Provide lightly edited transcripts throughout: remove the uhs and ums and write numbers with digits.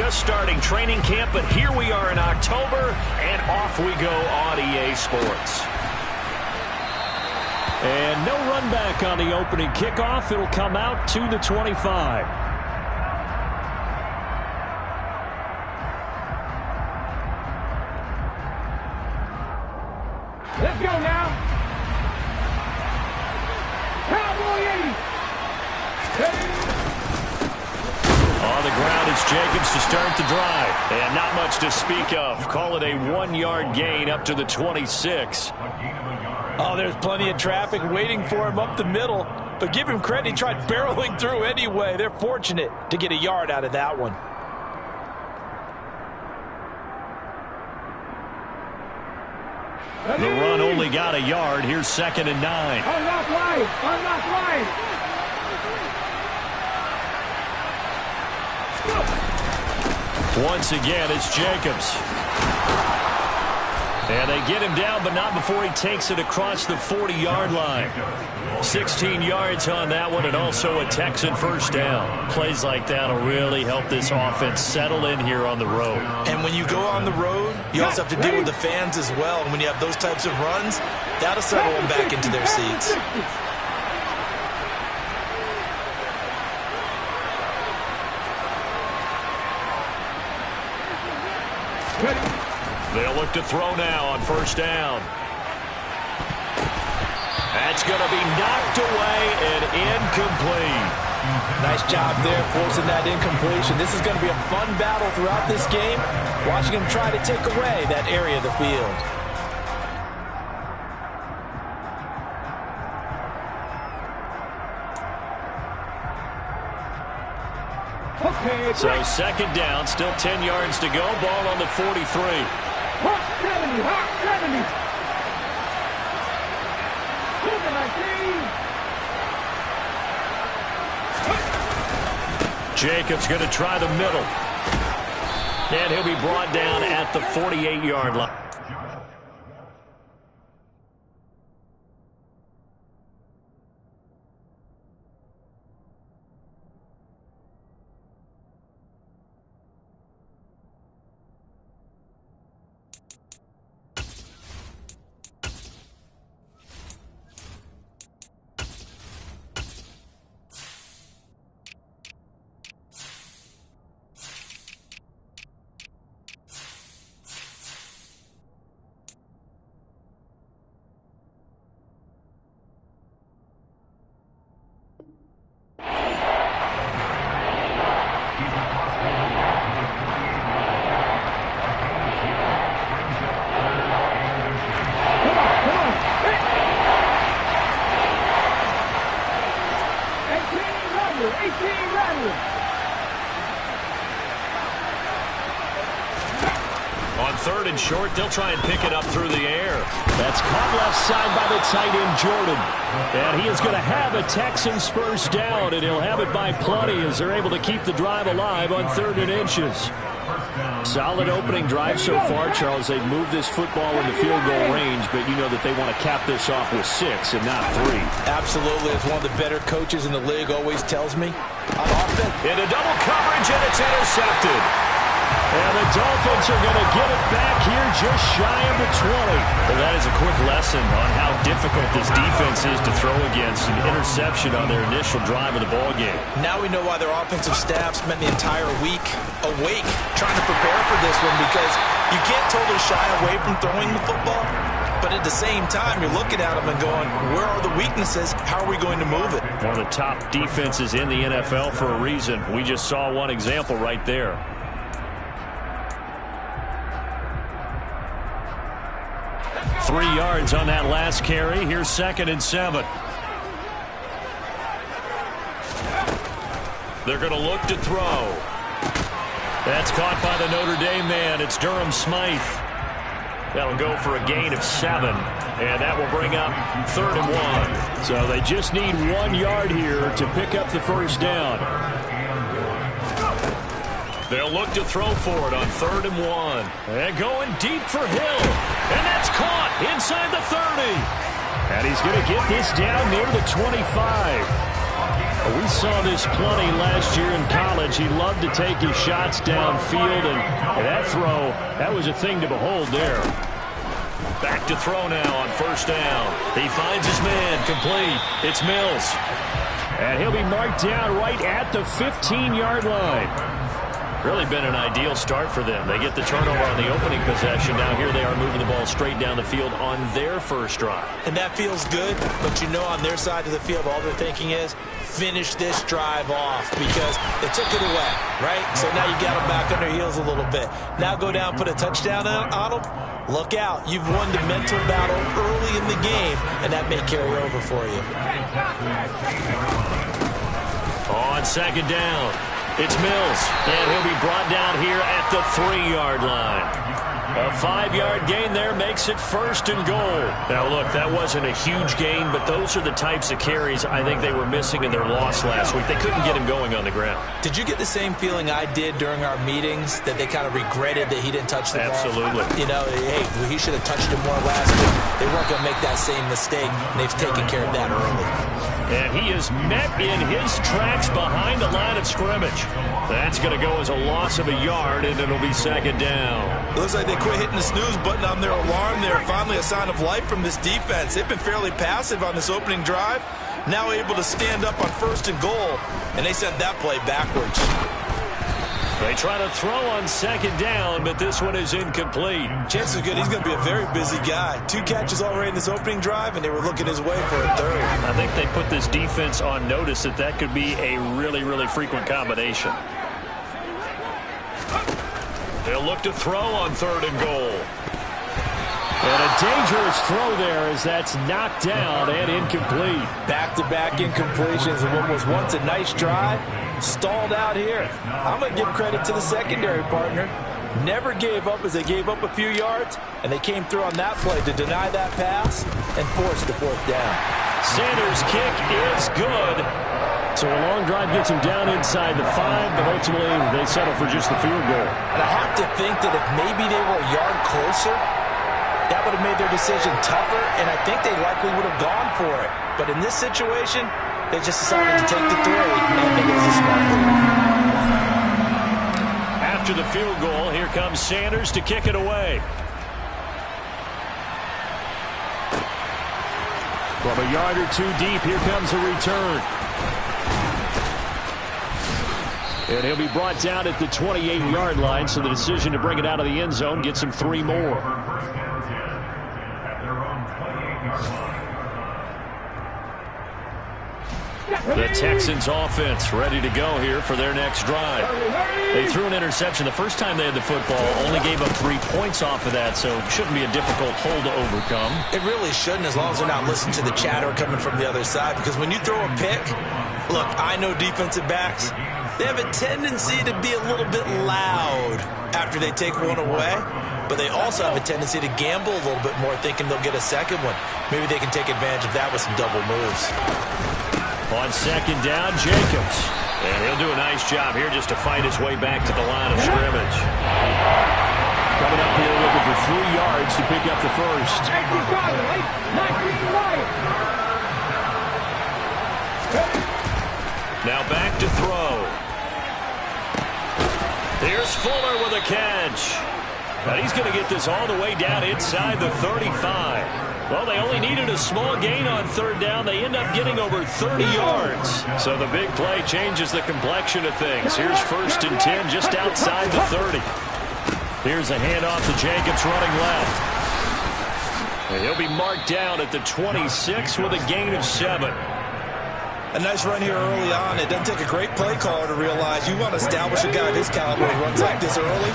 just starting training camp, but here we are in October, and off we go on EA Sports. And no run back on the opening kickoff. It'll come out to the 25. Let's go now. Cowboy 80. On the ground, it's Jacobs to start the drive. And not much to speak of. Call it a 1-yard gain up to the 26. Oh, there's plenty of traffic waiting for him up the middle. But give him credit, he tried barreling through anyway. They're fortunate to get a yard out of that one. The run only got a yard. Here's 2nd and 9. Unlock line. Unlock line. Once again, it's Jacobs. And they get him down, but not before he takes it across the 40-yard line. 16 yards on that one, and also a Texan first down. Plays like that will really help this offense settle in here on the road. And when you go on the road, you also have to deal with the fans as well. And when you have those types of runs, that'll settle them back into their seats. They'll look to throw now on first down. That's going to be knocked away and incomplete. Nice job there forcing that incompletion. This is going to be a fun battle throughout this game. Watching him try to take away that area of the field. So 2nd down, still 10 yards to go. Ball on the 43. Hot 70. Hot 70. Jacobs going to try the middle. And he'll be brought down at the 48-yard line. On 3rd and short, they'll try and pick it up through the air. That's caught left side by the tight end, Jordan. And he is going to have a Texans first down, and he'll have it by plenty as they're able to keep the drive alive on 3rd and inches. Solid opening drive so far, Charles. They've moved this football into field goal range, but you know that they want to cap this off with 6 and not 3. Absolutely. As one of the better coaches in the league always tells me, on offense. Into double coverage, and it's intercepted. And the Dolphins are going to get it back here just shy of the 20. Well, that is a quick lesson on how difficult this defense is to throw against. An interception on their initial drive of the ballgame. Now we know why their offensive staff spent the entire week awake trying to prepare for this one, because you can't totally shy away from throwing the football. But at the same time, you're looking at them and going, where are the weaknesses? How are we going to move it? One of the top defenses in the NFL for a reason. We just saw one example right there. Three yards on that last carry. Here's 2nd and 7. They're going to look to throw. That's caught by the Notre Dame man. It's Durham Smythe. That'll go for a gain of 7. And that will bring up 3rd and 1. So they just need 1 yard here to pick up the first down. They'll look to throw for it on 3rd and 1. And going deep for Hill. And that's caught inside the 30. And he's going to get this down near the 25. We saw this plenty last year in college. He loved to take his shots downfield, and that throw, that was a thing to behold there. Back to throw now on first down. He finds his man, complete. It's Mills. And he'll be marked down right at the 15-yard line. Really been an ideal start for them. They get the turnover on the opening possession. Now here they are moving the ball straight down the field on their first drive. And that feels good, but you know on their side of the field, all they're thinking is, finish this drive off because they took it away, right? So now you got them back on their heels a little bit. Now go down, put a touchdown on them. Look out. You've won the mental battle early in the game, and that may carry over for you. On second down, it's Mills, and he'll be brought down here at the 3-yard line. A 5-yard gain there makes it first and goal. Now, look, that wasn't a huge gain, but those are the types of carries I think they were missing in their loss last week. They couldn't get him going on the ground. Did you get the same feeling I did during our meetings, that they kind of regretted that he didn't touch the ball? Absolutely. You know, hey, he should have touched it more last week. They weren't going to make that same mistake, and they've taken care of that early. And he is met in his tracks behind the line of scrimmage. That's going to go as a loss of a yard, and it'll be second down. It looks like they quit hitting the snooze button on their alarm there. Finally a sign of life from this defense. They've been fairly passive on this opening drive. Now able to stand up on first and goal, and they sent that play backwards. They try to throw on second down, but this one is incomplete. Chances are good he's going to be a very busy guy. 2 catches already in this opening drive, and they were looking his way for a third. I think they put this defense on notice that could be a really, really frequent combination. They'll look to throw on third and goal. And a dangerous throw there as that's knocked down and incomplete. Back-to-back incompletions of what was once a nice drive. Stalled out here. I'm going to give credit to the secondary partner. Never gave up as they gave up a few yards, and they came through on that play to deny that pass and force the fourth down. Sanders' kick is good. So a long drive gets him down inside the 5, but ultimately they settle for just the field goal. And I have to think that if maybe they were a yard closer, that would have made their decision tougher, and I think they likely would have gone for it. But in this situation, they just decided to take the 3, and I think it was a smart move. After the field goal, here comes Sanders to kick it away. From a yard or 2 deep, here comes a return. And he'll be brought down at the 28-yard line, so the decision to bring it out of the end zone gets him 3 more. The Texans offense ready to go here for their next drive. They threw an interception the first time they had the football, only gave up 3 points off of that, so it shouldn't be a difficult hole to overcome. It really shouldn't, as long as they're not listening to the chatter coming from the other side, because when you throw a pick, look, I know defensive backs, they have a tendency to be a little bit loud after they take one away, but they also have a tendency to gamble a little bit more, thinking they'll get a second one. Maybe they can take advantage of that with some double moves. On second down, Jacobs. And he'll do a nice job here just to fight his way back to the line of scrimmage. Coming up here looking for 3 yards to pick up the first. Now back to throw. Here's Fuller with a catch. Now he's going to get this all the way down inside the 35. Well, they only needed a small gain on third down. They end up getting over 30 yards. So the big play changes the complexion of things. Here's first and 10 just outside the 30. Here's a handoff to Jacobs running left. And he'll be marked down at the 26 with a gain of 7. A nice run here early on. It doesn't take a great play caller to realize you want to establish a guy of his caliber who runs like this early,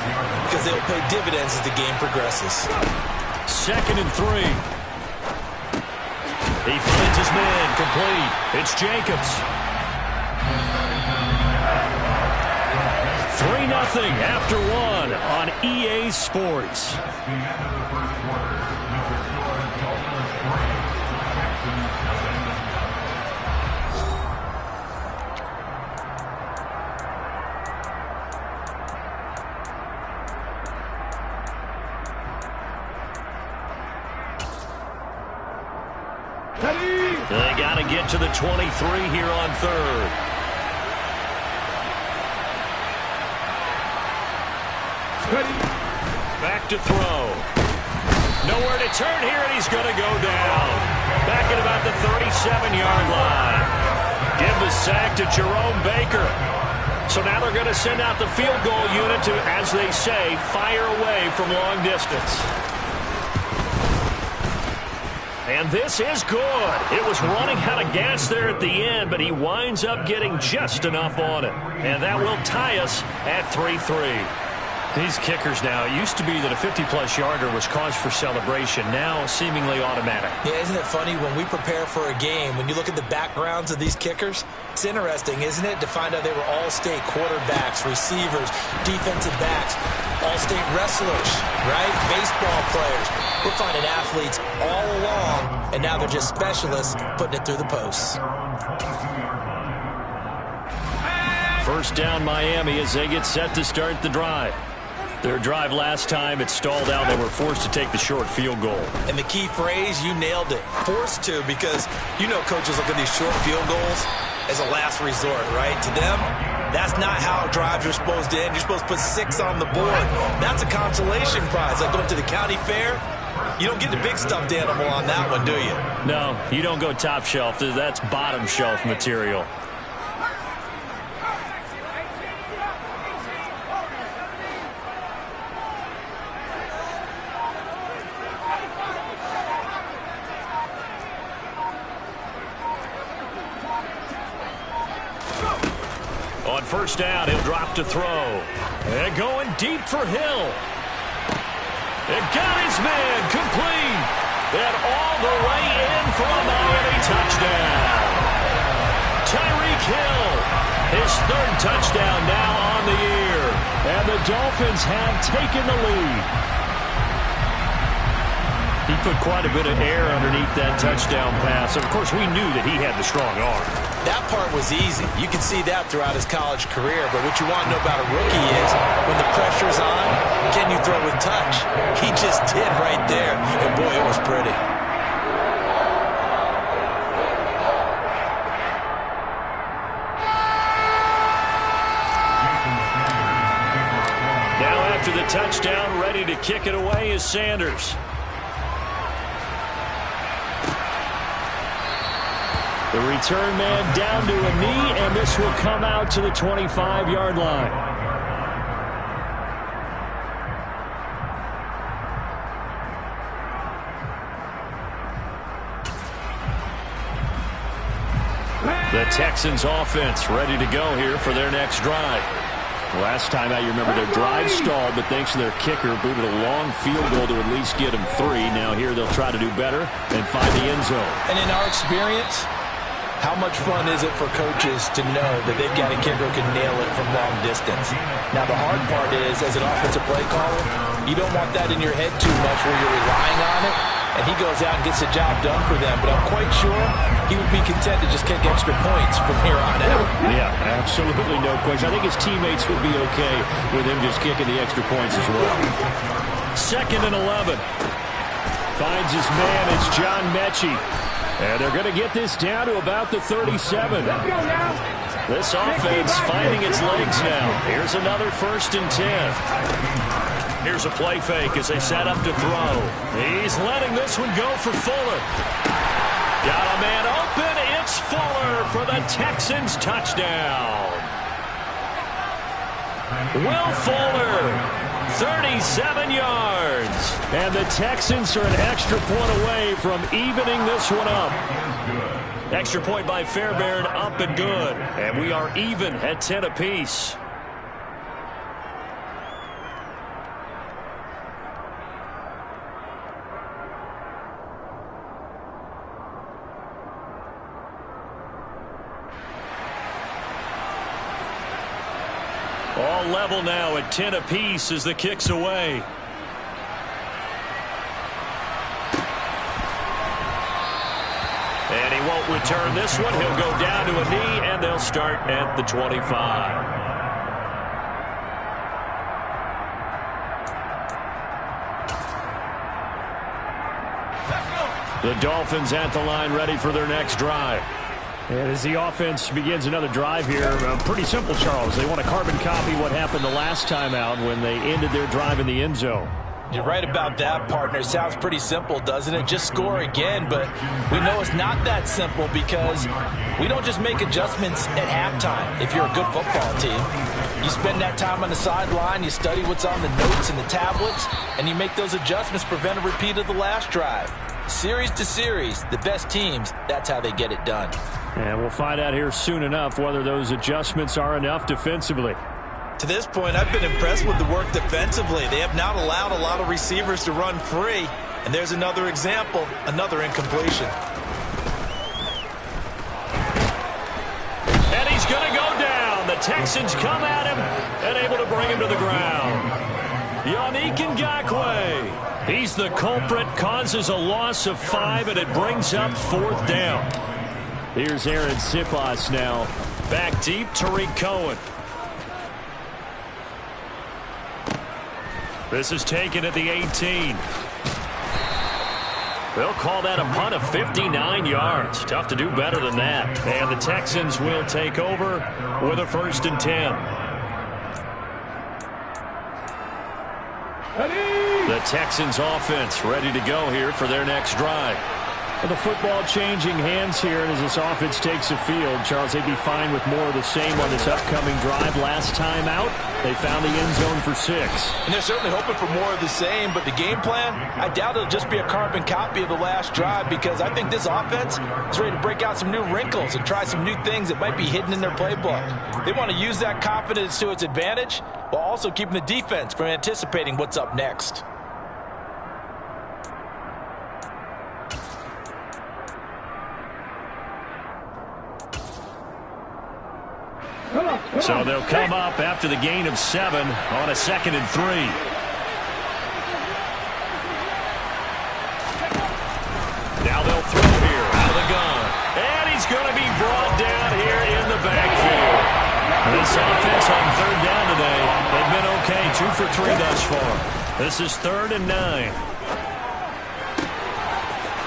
because they'll pay dividends as the game progresses. Second and 3. He finds his man, complete. It's Jacobs. 3-0 after 1 on EA Sports. They got to and get to the 23 here on third. Back to throw. Nowhere to turn here, and he's going to go down. Back at about the 37-yard line. Give the sack to Jerome Baker. So now they're going to send out the field goal unit to, as they say, fire away from long distance. And this is good. It was running out of gas there at the end, but he winds up getting just enough on it. And that will tie us at 3-3. These kickers now, it used to be that a 50-plus yarder was cause for celebration. Now seemingly automatic. Yeah, isn't it funny when we prepare for a game, when you look at the backgrounds of these kickers, it's interesting, isn't it, to find out they were all-state quarterbacks, receivers, defensive backs, all-state wrestlers, right? Baseball players. We're finding athletes all along, and now they're just specialists putting it through the posts. First down Miami as they get set to start the drive. Their drive last time, it stalled out. They were forced to take the short field goal. And the key phrase, you nailed it. Forced to, because you know coaches look at these short field goals as a last resort, right? To them, that's not how drives are supposed to end. You're supposed to put 6 on the board. That's a consolation prize. Like going to the county fair, you don't get the big stuffed animal on that one, do you? No, you don't go top shelf. That's bottom shelf material. On first down, he'll drop to throw. And going deep for Hill. And got his man complete. And all the way in for a Miami touchdown. Tyreek Hill, his third touchdown now on the year. And the Dolphins have taken the lead. He put quite a bit of air underneath that touchdown pass. Of course, we knew that he had the strong arm. That part was easy. You can see that throughout his college career. But what you want to know about a rookie is when the pressure's on, can you throw with touch? He just did right there. And boy, it was pretty. Now after the touchdown, ready to kick it away is Sanders. The return man down to a knee, and this will come out to the 25-yard line. The Texans offense ready to go here for their next drive. Last time out, you remember their drive stalled, but thanks to their kicker, booted a long field goal to at least get them 3. Now here they'll try to do better and find the end zone. And in our experience, how much fun is it for coaches to know that they've got a kicker who can nail it from long distance? Now, the hard part is, as an offensive play caller, you don't want that in your head too much where you're relying on it, and he goes out and gets the job done for them. But I'm quite sure he would be content to just kick extra points from here on out. Yeah, absolutely no question. I think his teammates would be okay with him just kicking the extra points as well. 2nd and 11. Finds his man. It's John Mechie. And they're going to get this down to about the 37. This offense finding its legs now. Here's another 1st and 10. Here's a play fake as they set up to throw. He's letting this one go for Fuller. Got a man open. It's Fuller for the Texans touchdown. Will Fuller, 37 yards. And the Texans are an extra point away from evening this one up. Extra point by Fairbairn, up and good. And we are even at 10 apiece. All level now at 10 apiece as the kick's away. And he won't return this one. He'll go down to a knee, and they'll start at the 25. The Dolphins at the line, ready for their next drive. And as the offense begins another drive here, pretty simple, Charles. They want to carbon copy what happened the last time out when they ended their drive in the end zone. You're right about that, partner. It sounds pretty simple, doesn't it? Just score again, but we know it's not that simple because we don't just make adjustments at halftime if you're a good football team. You spend that time on the sideline, you study what's on the notes and the tablets, and you make those adjustments, prevent a repeat of the last drive. Series to series, the best teams, that's how they get it done. And we'll find out here soon enough whether those adjustments are enough defensively. To this point, I've been impressed with the work defensively. They have not allowed a lot of receivers to run free. And there's another example, another incompletion. And he's going to go down. The Texans come at him and able to bring him to the ground. Yannick Ngakoue. He's the culprit, causes a loss of 5, and it brings up 4th down. Here's Aaron Sipas now. Back deep, Tariq Cohen. This is taken at the 18. They'll call that a punt of 59 yards. Tough to do better than that. And the Texans will take over with a 1st and 10. The Texans offense ready to go here for their next drive. Well, the football changing hands here, and as this offense takes the field, Charles, they'd be fine with more of the same on this upcoming drive. Last time out, they found the end zone for 6. And they're certainly hoping for more of the same, but the game plan, I doubt it'll just be a carbon copy of the last drive because I think this offense is ready to break out some new wrinkles and try some new things that might be hidden in their playbook. They want to use that confidence to its advantage while also keeping the defense from anticipating what's up next. So they'll come up after the gain of 7 on a 2nd and 3. Now they'll throw here out of the gun. And he's going to be brought down here in the backfield. This offense on 3rd down today, they've been okay, 2 for 3 thus far. This is 3rd and 9.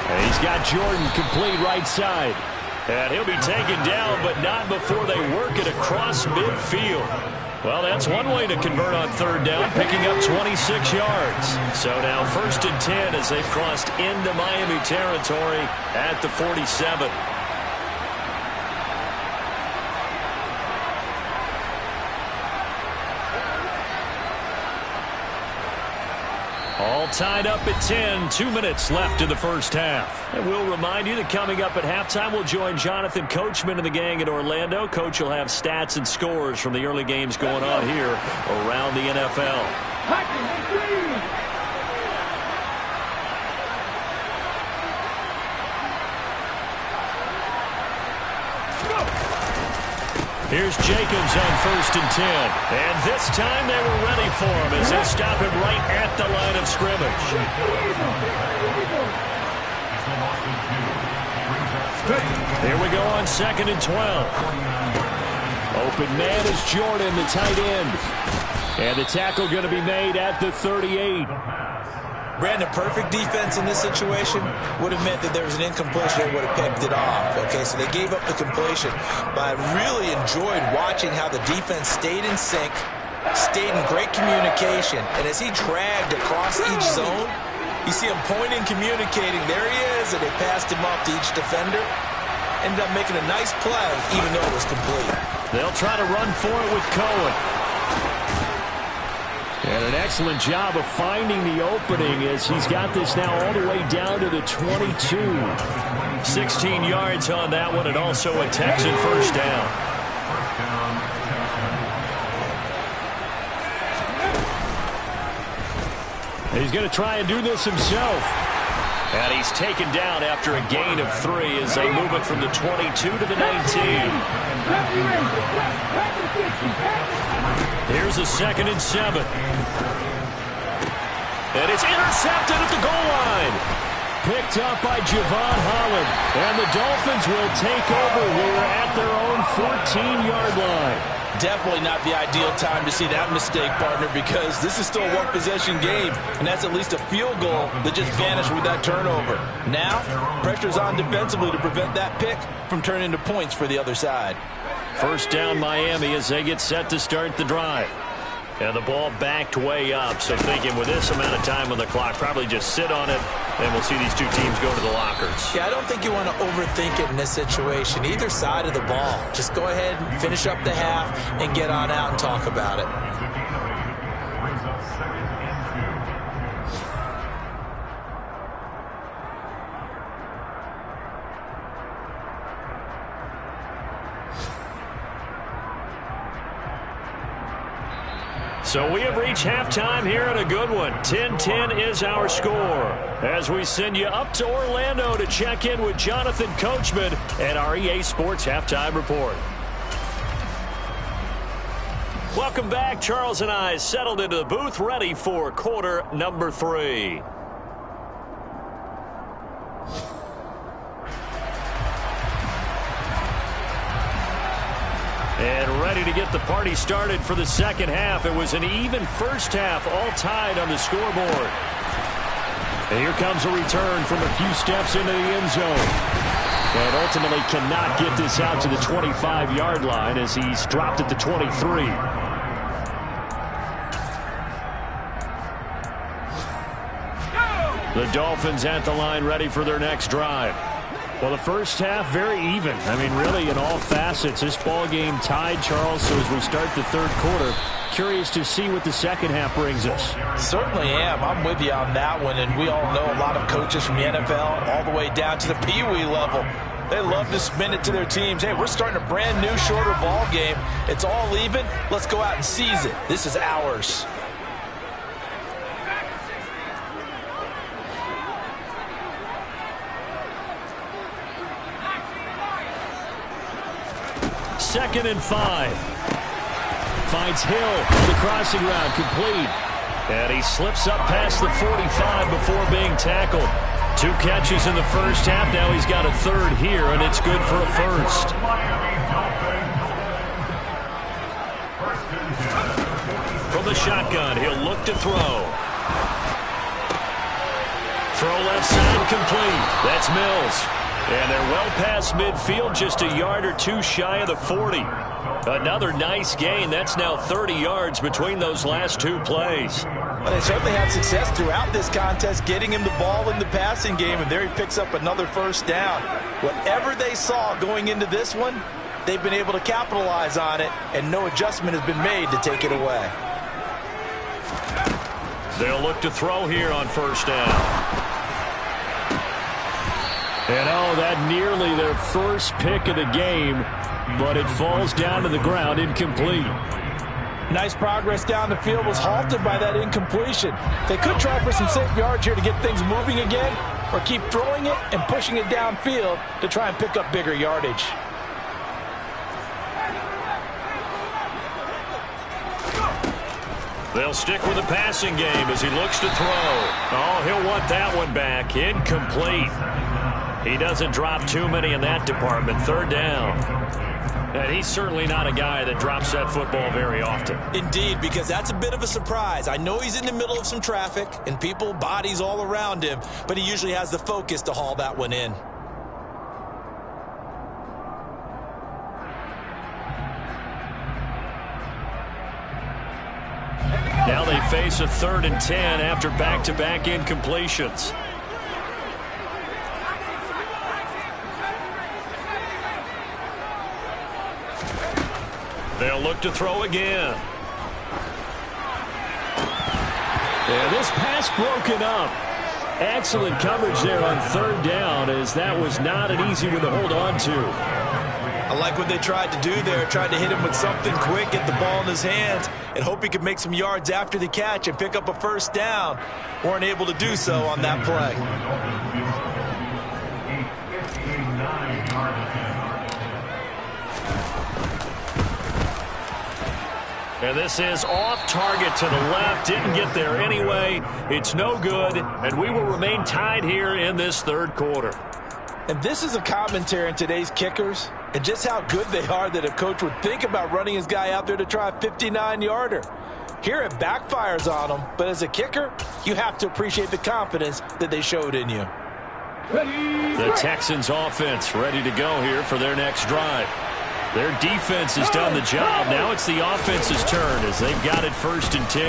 And he's got Jordan complete right side. And he'll be taken down, but not before they work it across midfield. Well, that's one way to convert on 3rd down, picking up 26 yards. So now 1st and 10 as they've crossed into Miami territory at the 47. All tied up at 10, 2 minutes left in the first half. And we'll remind you that coming up at halftime, we'll join Jonathan Coachman and the gang in Orlando. Coach will have stats and scores from the early games going on here around the NFL. Here's Jacobs on 1st and 10. And this time they were ready for him as they stop him right at the line of scrimmage. Here we go on 2nd and 12. Open man is Jordan, the tight end. And the tackle going to be made at the 38. Brandon, perfect defense in this situation would have meant that there was an incompletion that would have picked it off. Okay, so they gave up the completion. But I really enjoyed watching how the defense stayed in sync, stayed in great communication. And as he dragged across each zone, you see him pointing, communicating. There he is, and they passed him off to each defender. Ended up making a nice play, even though it was complete. They'll try to run for it with Cohen. And an excellent job of finding the opening as he's got this now all the way down to the 22. 16 yards on that one, and also a Texan 1st down. He's going to try and do this himself. And he's taken down after a gain of 3 as they move it from the 22 to the 19. Here's a 2nd and 7. And it's intercepted at the goal line. picked up by Javon Holland. And the Dolphins will take over here at their own 14-yard line. Definitely not the ideal time to see that mistake, partner, because this is still a one-possession game, and that's at least a field goal that just vanished with that turnover. Now, pressure's on defensively to prevent that pick from turning into points for the other side. First down Miami as they get set to start the drive. And the ball backed way up, so thinking with this amount of time on the clock, probably just sit on it, and we'll see these two teams go to the lockers. Yeah, I don't think you want to overthink it in this situation. Either side of the ball. Just go ahead and finish up the half and get on out and talk about it. So we have reached halftime here at a good one. 10-10 is our score. As we send you up to Orlando to check in with Jonathan Coachman and our EA Sports Halftime Report. Welcome back. Charles and I settled into the booth, ready for quarter number 3. And ready to get the party started for the second half. It was an even first half, all tied on the scoreboard. And here comes a return from a few steps into the end zone. And ultimately cannot get this out to the 25-yard line as he's dropped at the 23. The Dolphins at the line ready for their next drive. Well, the first half, very even. I mean, really, in all facets, this ball game tied, Charles. So as we start the third quarter, curious to see what the second half brings us. Certainly am. I'm with you on that one. And we all know a lot of coaches from the NFL all the way down to the Pee-wee level. They love to spin it to their teams. Hey, we're starting a brand new, shorter ball game. It's all even. Let's go out and seize it. This is ours. Second and 5. Finds Hill on the crossing route, complete. And he slips up past the 45 before being tackled. 2 catches in the first half. Now he's got a third here, and it's good for a first. From the shotgun, he'll look to throw. Throw left side, complete. That's Mills. And they're well past midfield, just a yard or 2 shy of the 40. Another nice gain. That's now 30 yards between those last 2 plays. Well, they certainly had success throughout this contest, getting him the ball in the passing game, and there he picks up another first down. Whatever they saw going into this one, they've been able to capitalize on it, and no adjustment has been made to take it away. They'll look to throw here on first down. And that nearly their first pick of the game, but it falls down to the ground, incomplete. Nice progress down the field, was halted by that incompletion. They could try for some safe yards here to get things moving again, or keep throwing it and pushing it downfield to try and pick up bigger yardage. They'll stick with the passing game as he looks to throw. Oh, he'll want that one back. Incomplete. He doesn't drop too many in that department. Third down. And he's certainly not a guy that drops that football very often. Indeed, because that's a bit of a surprise. I know he's in the middle of some traffic and people, bodies all around him, but he usually has the focus to haul that one in. Now they face a 3rd and 10 after back-to-back incompletions. They'll look to throw again. And this pass broken up. Excellent coverage there on 3rd down, as that was not an easy one to hold on to. I like what they tried to do there. Tried to hit him with something quick, get the ball in his hands, and hope he could make some yards after the catch and pick up a first down. Weren't able to do so on that play. And this is off target to the left. Didn't get there anyway. It's no good, and we will remain tied here in this third quarter. And this is a commentary on today's kickers and just how good they are that a coach would think about running his guy out there to try a 59-yarder. Here it backfires on them, but as a kicker, you have to appreciate the confidence that they showed in you. The Texans offense ready to go here for their next drive. Their defense has done the job. Now it's the offense's turn as they've got it 1st and 10.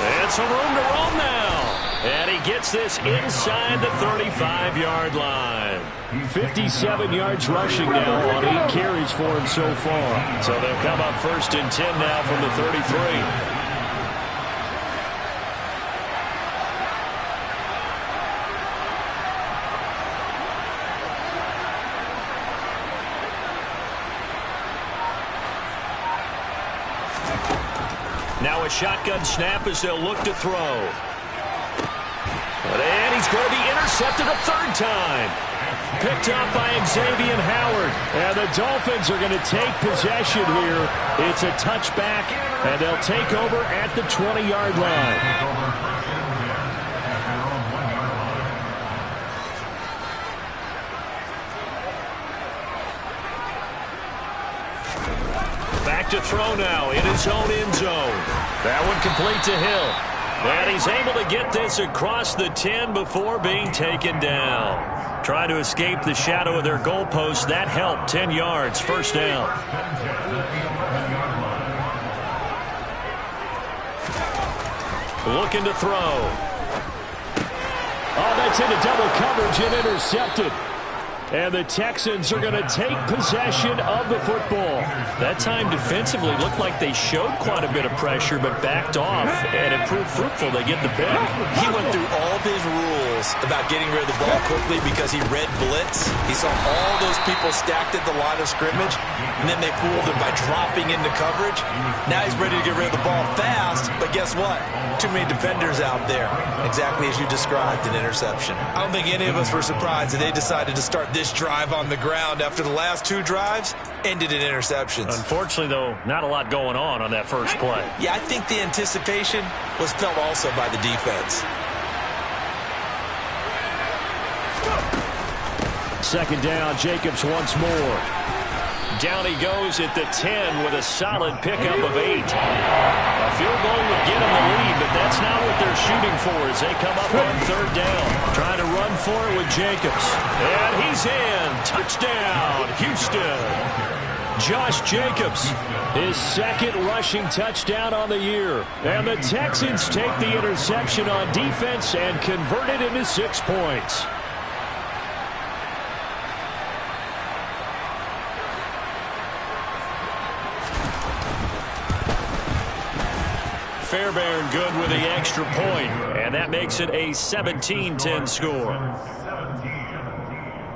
And some room to roam now. And he gets this inside the 35-yard line. 57 yards rushing now on 8 carries for him so far. So they'll come up 1st and 10 now from the 33. Now a shotgun snap as they'll look to throw. And he's going to be intercepted a 3rd time. Picked up by Xavier Howard. And the Dolphins are going to take possession here. It's a touchback, and they'll take over at the 20-yard line. Back to throw now in his own end zone. That one complete to Hill. And he's able to get this across the 10 before being taken down. Trying to escape the shadow of their goalpost. That helped. 10 yards, 1st down. Looking to throw. Oh, that's into double coverage and intercepted. And the Texans are going to take possession of the football. That time defensively looked like they showed quite a bit of pressure but backed off, and it proved fruitful. They get the pick. He went through all of his rules about getting rid of the ball quickly because he read blitz. He saw all those people stacked at the line of scrimmage, and then they fooled him by dropping into coverage. Now he's ready to get rid of the ball fast, but guess what? Too many defenders out there. Exactly as you described, an interception. I don't think any of us were surprised that they decided to start this drive on the ground after the last 2 drives ended in interceptions. Unfortunately, though, not a lot going on that first play. Yeah, I think the anticipation was felt also by the defense. 2nd down, Jacobs once more. Down he goes at the 10 with a solid pickup of 8. A field goal would get him the lead, but that's not what they're shooting for as they come up on 3rd down. Trying to run for it with Jacobs. And he's in. Touchdown, Houston. Josh Jacobs, his 2nd rushing touchdown on the year. And the Texans take the interception on defense and convert it into 6 points. Fairbairn good with the extra point, and that makes it a 17-10 score.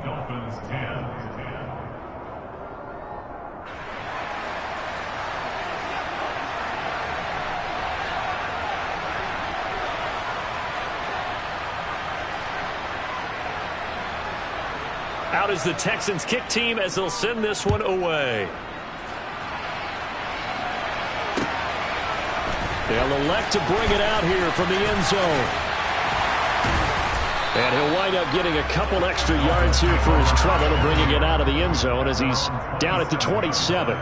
Dolphins 10. Out is the Texans kick team as they'll send this one away. They'll elect to bring it out here from the end zone. And he'll wind up getting a couple extra yards here for his trouble to bringing it out of the end zone as he's down at the 27.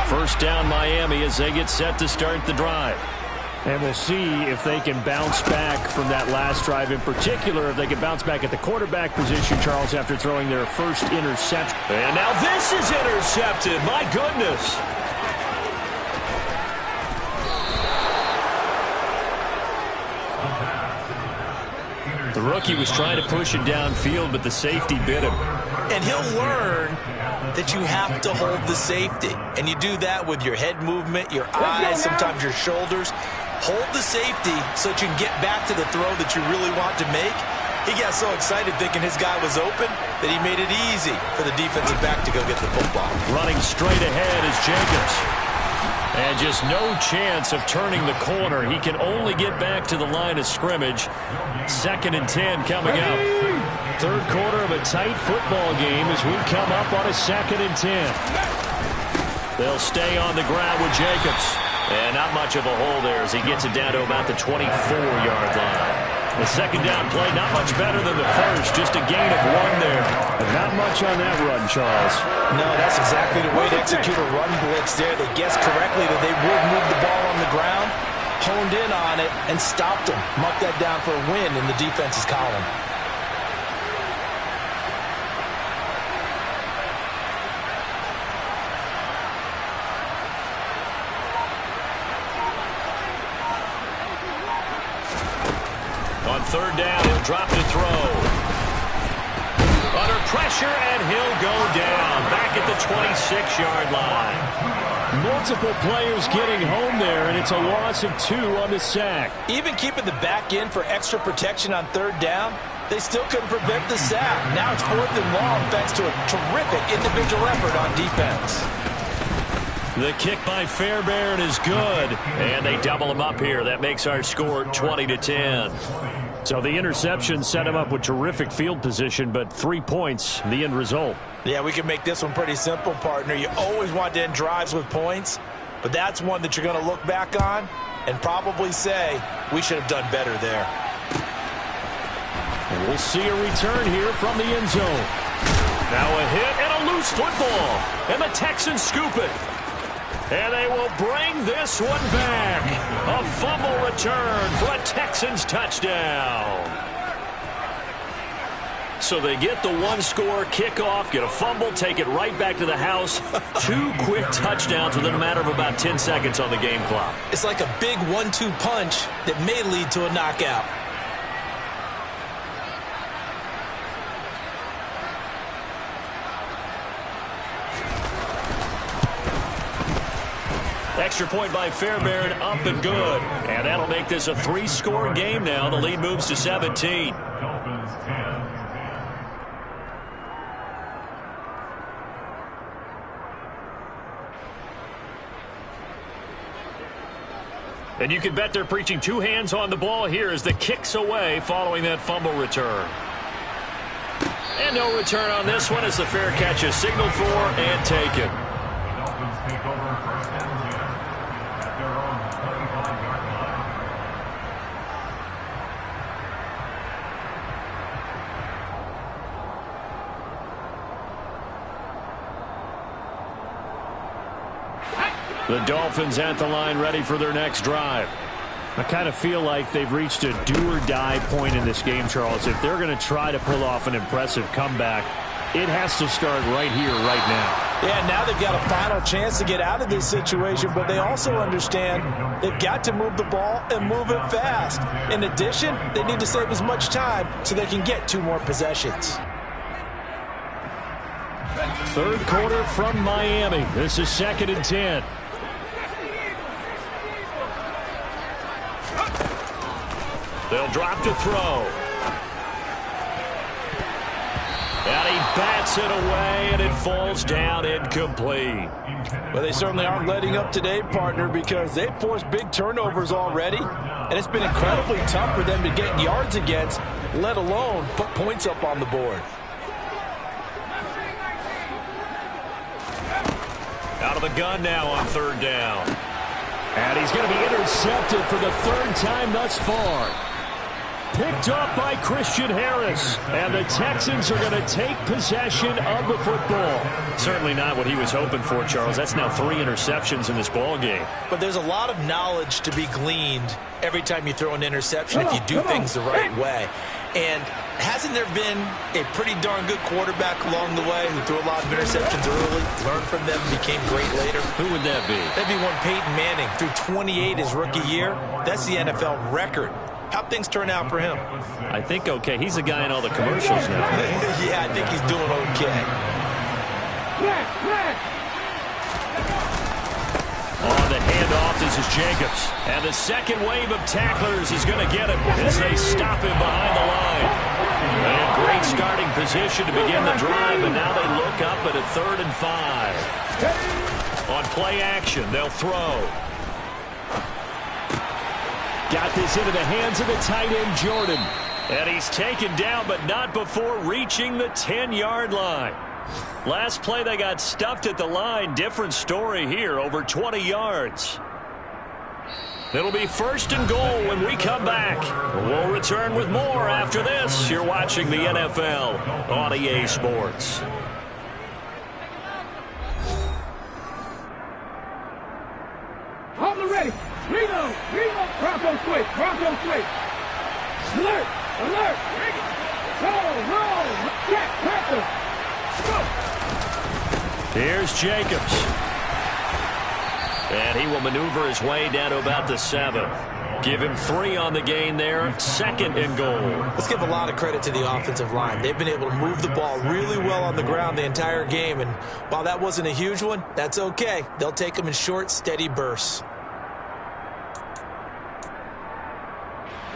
First down, Miami, as they get set to start the drive. And we'll see if they can bounce back from that last drive, in particular, if they can bounce back at the quarterback position, Charles, after throwing their first interception. And now this is intercepted. My goodness. The rookie was trying to push it downfield, but the safety bit him. And he'll learn that you have to hold the safety. And you do that with your head movement, your eyes, sometimes your shoulders. Hold the safety so that you can get back to the throw that you really want to make. He got so excited thinking his guy was open that he made it easy for the defensive back to go get the football. Running straight ahead is Jacobs. And just no chance of turning the corner. He can only get back to the line of scrimmage. 2nd and 10 coming up. Third quarter of a tight football game as we come up on a 2nd and 10. They'll stay on the ground with Jacobs. And not much of a hole there as he gets it down to about the 24-yard line. The second down play, not much better than the first. Just a gain of 1 there. And not much on that run, Charles. No, that's exactly the way to execute a run blitz there. They guessed correctly that they would move the ball on the ground, honed in on it, and stopped them. Marked that down for a win in the defense's column. On third down, he'll drop to throw. Under pressure, and he'll go down. Back at the 26-yard line. Multiple players getting home there, and it's a loss of 2 on the sack. Even keeping the back in for extra protection on third down, they still couldn't prevent the sack. Now it's 4th and long thanks to a terrific individual effort on defense. The kick by Fairbairn is good, and they double him up here. That makes our score 20-10. So the interception set him up with terrific field position, but 3 points, the end result. Yeah, we can make this one pretty simple, partner. You always want to end drives with points, but that's one that you're going to look back on and probably say, we should have done better there. And we'll see a return here from the end zone. Now a hit and a loose football, and the Texans scoop it. And they will bring this one back. A fumble return for a Texans touchdown. So they get the 1-score kickoff, get a fumble, take it right back to the house. 2 quick touchdowns within a matter of about 10 seconds on the game clock. It's like a big 1-2 punch that may lead to a knockout. Extra point by Fairbairn, up and good. And that'll make this a 3-score game now. The lead moves to 17. And you can bet they're preaching 2 hands on the ball here as the kick's away following that fumble return. And no return on this one as the fair catch is signaled for and taken. The Dolphins at the line ready for their next drive. I kind of feel like they've reached a do-or-die point in this game, Charles. If they're going to try to pull off an impressive comeback, it has to start right here, right now. Yeah, now they've got a final chance to get out of this situation, but they also understand they've got to move the ball and move it fast. In addition, they need to save as much time so they can get 2 more possessions. Third quarter from Miami. This is 2nd and 10. They'll drop to throw. And he bats it away, and it falls down incomplete. Well, they certainly aren't letting up today, partner, because they've forced big turnovers already, and it's been incredibly tough for them to get yards against, let alone put points up on the board. Out of the gun now on third down. And he's going to be intercepted for the 3rd time thus far. Picked up by Christian Harris. And the Texans are going to take possession of the football. Certainly not what he was hoping for, Charles. That's now 3 interceptions in this ball game. But there's a lot of knowledge to be gleaned every time you throw an interception if you do things the right way. And hasn't there been a pretty darn good quarterback along the way who threw a lot of interceptions early, learned from them, became great later? Who would that be? That'd be one Peyton Manning. Threw 28 his rookie year. That's the NFL record. How'd things turn out for him? I think okay. He's a guy in all the commercials now. Yeah, I think he's doing okay. On the handoff, this is Jacobs. And the second wave of tacklers is going to get him as they stop him behind the line. And great starting position to begin the drive, but now they look up at a 3rd and 5. On play action, they'll throw. Got this into the hands of the tight end, Jordan. And he's taken down, but not before reaching the 10-yard line. Last play, they got stuffed at the line. Different story here, over 20 yards. It'll be 1st and goal when we come back. We'll return with more after this. You're watching the NFL on EA Sports. Hold it ready. Reload. Bronco switch. Alert. Roll. Check. Pressure. Go. Here's Jacobs. And he will maneuver his way down to about the 7. Give him 3 on the gain there. 2nd and goal. Let's give a lot of credit to the offensive line. They've been able to move the ball really well on the ground the entire game. And while that wasn't a huge one, that's okay. They'll take them in short, steady bursts.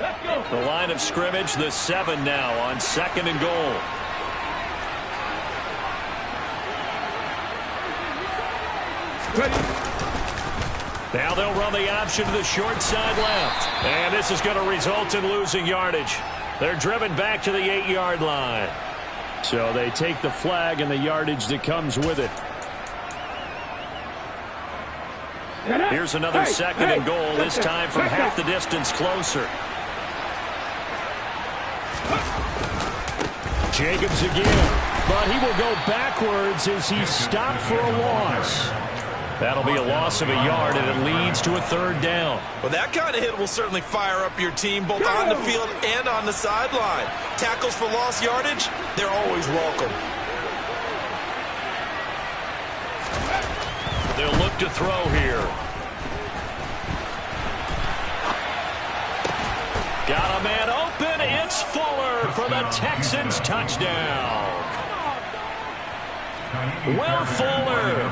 Let's go. The line of scrimmage, the 7 now on 2nd and goal. Ready. Now they'll run the option to the short side left. And this is going to result in losing yardage. They're driven back to the 8-yard line. So they take the flag and the yardage that comes with it. Here's another 2nd and goal, this time from half the distance closer. Jacobs again, but he will go backwards as he's stopped for a loss. That'll be a loss of a yard, and it leads to a 3rd down. Well, that kind of hit will certainly fire up your team both on the field and on the sideline. Tackles for lost yardage, they're always welcome. They'll look to throw here. Got a man open. It's Fuller for the Texans touchdown. Will Fuller,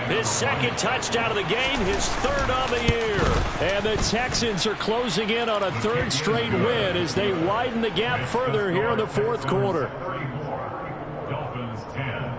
his 2nd touchdown of the game, his 3rd on the year. And the Texans are closing in on a 3rd straight win as they widen the gap further here in the 4th quarter. Dolphins 10.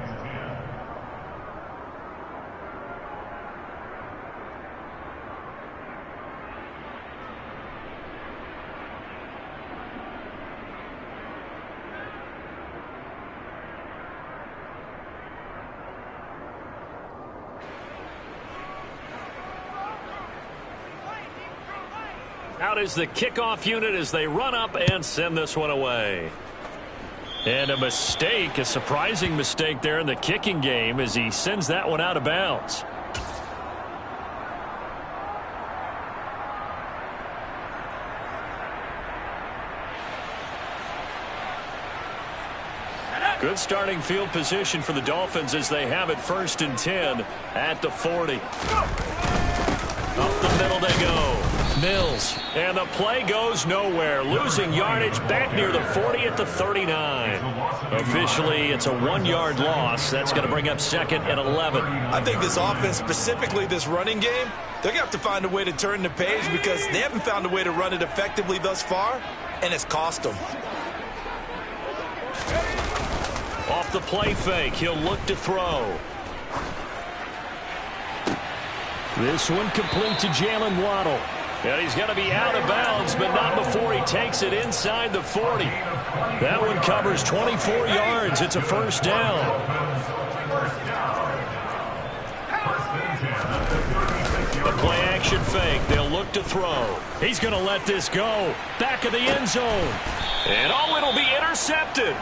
Out is the kickoff unit as they run up and send this one away. And a mistake, a surprising mistake there in the kicking game as he sends that one out of bounds. Good starting field position for the Dolphins as they have it 1st and 10 at the 40. Up the middle they go. Mills. And the play goes nowhere. Losing yardage back near the 40 at the 39. Officially, it's a 1-yard loss. That's going to bring up 2nd and 11. I think this offense, specifically this running game, they're going to have to find a way to turn the page because they haven't found a way to run it effectively thus far, and it's cost them. Off the play fake, he'll look to throw. This one complete to Jalen Waddle. And he's going to be out of bounds, but not before he takes it inside the 40. That one covers 24 yards. It's a 1st down. The play action fake. They'll look to throw. He's going to let this go. Back of the end zone. And it'll be intercepted.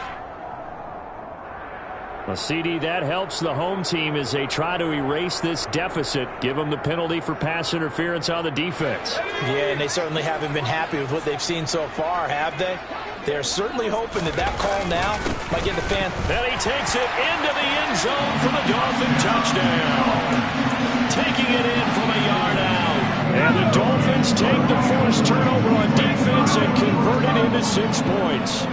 Well, CD, that helps the home team as they try to erase this deficit. Give them the penalty for pass interference on the defense. Yeah, and they certainly haven't been happy with what they've seen so far, have they? They're certainly hoping that call now might get the fan. And he takes it into the end zone for the Dolphin touchdown. Taking it in from a yard out. And the Dolphins take the forced turnover on defense and convert it into 6 points.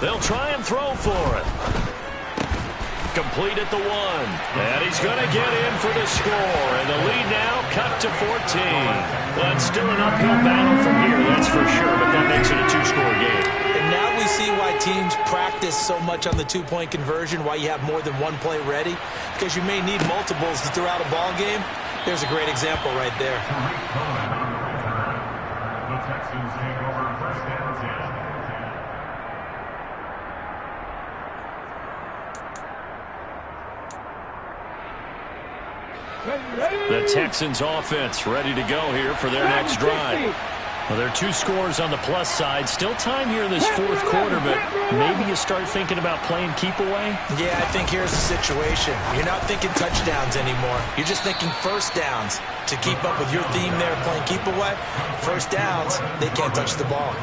They'll try and throw for it. Complete at the 1. And he's going to get in for the score. And the lead now cut to 14. Well, it's still an uphill battle from here, that's for sure. But that makes it a 2-score game. And now we see why teams practice so much on the two-point conversion, why you have more than one play ready, because you may need multiples to throw out a ball game. There's a great example right there. The Texans take over first and 10. The Texans offense ready to go here for their next drive. Well, there are 2 scores on the plus side. Still time here in this fourth quarter, but maybe you start thinking about playing keep away? Yeah, I think here's the situation. You're not thinking touchdowns anymore. You're just thinking first downs. To keep up with your theme there, playing keep away, first downs, they can't touch the ball.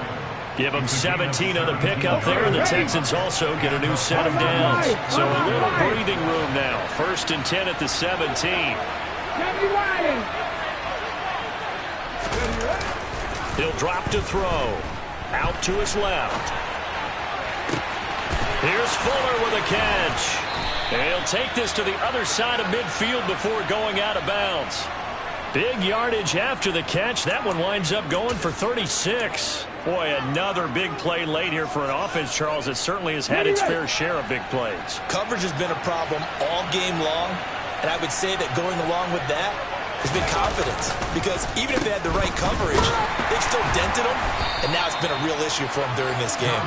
Give them 17 on the pickup there, and the Texans also get a new set of downs. So a little breathing room now. First and 10 at the 17. He'll drop to throw. Out to his left. Here's Fuller with a catch. And he'll take this to the other side of midfield before going out of bounds. Big yardage after the catch. That one winds up going for 36. Boy, another big play late here for an offense, Charles, that certainly has had its fair share of big plays. Coverage has been a problem all game long, and I would say that going along with that has been confidence, because even if they had the right coverage, they've still dented them, and now it's been a real issue for them during this game.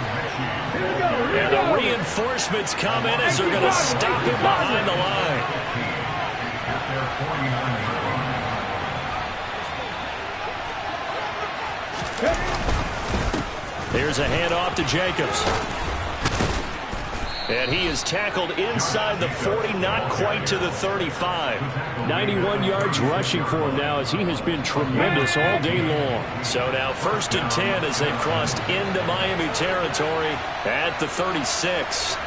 And the reinforcements come in as they're going to stop him behind the line. Here's a handoff to Jacobs. And he is tackled inside the 40, not quite to the 35. 91 yards rushing for him now, as he has been tremendous all day long. So now first and 10 as they've crossed into Miami territory at the 36.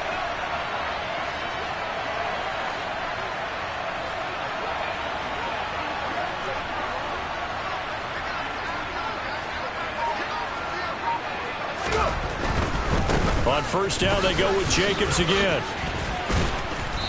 On first down, they go with Jacobs again.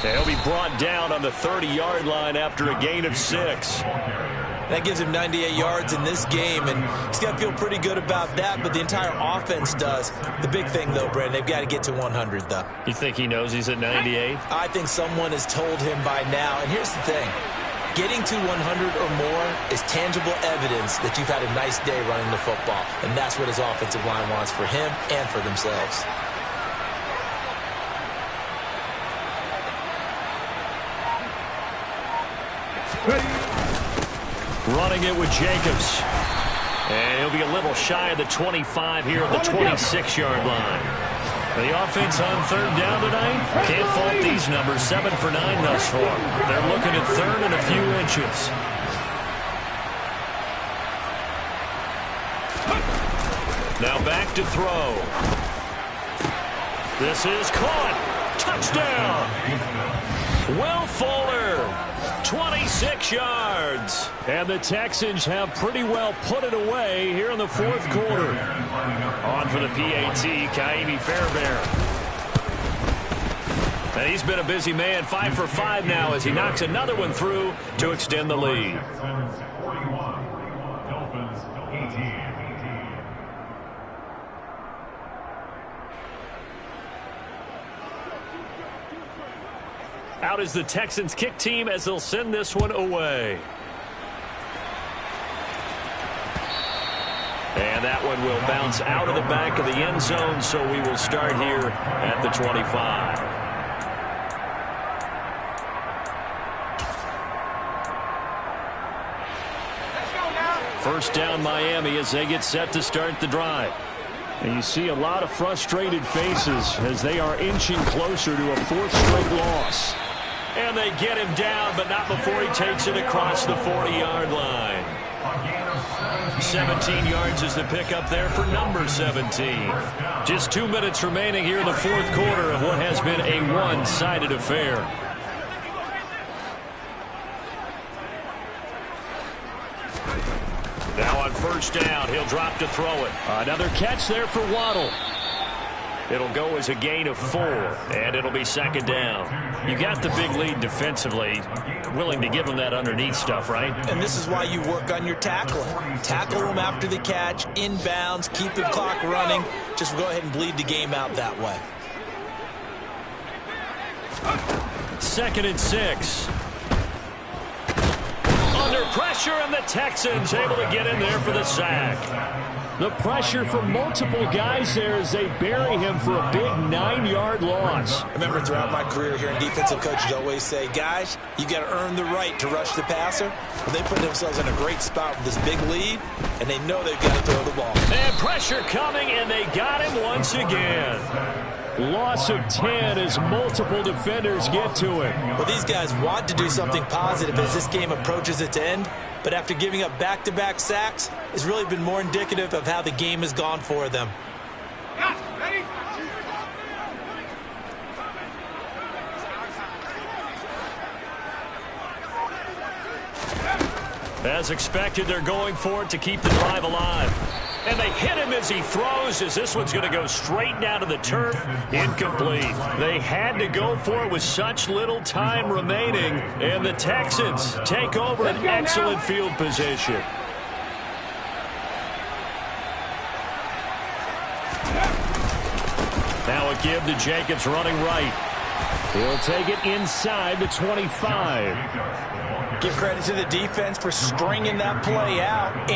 He'll be brought down on the 30-yard line after a gain of 6. That gives him 98 yards in this game, and he's got to feel pretty good about that, but the entire offense does. The big thing, though, Brandon, they've got to get to 100, though. You think he knows he's at 98? I think someone has told him by now, and here's the thing. Getting to 100 or more is tangible evidence that you've had a nice day running the football, and that's what his offensive line wants for him and for themselves. Running it with Jacobs. And he'll be a little shy of the 25 here at the 26-yard line. The offense on third down tonight, can't fault these numbers. 7 for 9 thus far. They're looking at third and a few inches. Now back to throw. This is caught. Touchdown. Will Fuller, 26 yards. And the Texans have pretty well put it away here in the fourth quarter. On for the PAT, Kaimi Fairbairn. And he's been a busy man, 5 for 5 now as he knocks another one through to extend the lead. Texans 41, Dolphins 18. Out is the Texans kick team as they'll send this one away. And that one will bounce out of the back of the end zone, so we will start here at the 25. First down Miami as they get set to start the drive. And you see a lot of frustrated faces as they are inching closer to a fourth straight loss. And they get him down, but not before he takes it across the 40-yard line. 17 yards is the pickup there for number 17. Just 2 minutes remaining here in the fourth quarter of what has been a one-sided affair. Now on first down, he'll drop to throw it. Another catch there for Waddle. It'll go as a gain of 4, and it'll be second down. You got the big lead defensively. Willing to give them that underneath stuff, right? And this is why you work on your tackling. Tackle them after the catch, inbounds, keep the clock running. Just go ahead and bleed the game out that way. 2nd and 6. Under pressure, and the Texans able to get in there for the sack. The pressure from multiple guys there as they bury him for a big 9-yard loss. I remember throughout my career here in defensive coaches always say, guys, you got to earn the right to rush the passer. But they put themselves in a great spot with this big lead, and they know they've got to throw the ball. And pressure coming, and they got him once again. Loss of 10 as multiple defenders get to him. Well, these guys want to do something positive as this game approaches its end, but after giving up back-to-back sacks, it's really been more indicative of how the game has gone for them. Ready? As expected, they're going for it to keep the drive alive. And they hit him as he throws, as this one's going to go straight down to the turf. Incomplete. They had to go for it with such little time remaining. And the Texans take over an excellent field position. Now a give to Jacobs running right. He'll take it inside the 25. Give credit to the defense for stringing that play out.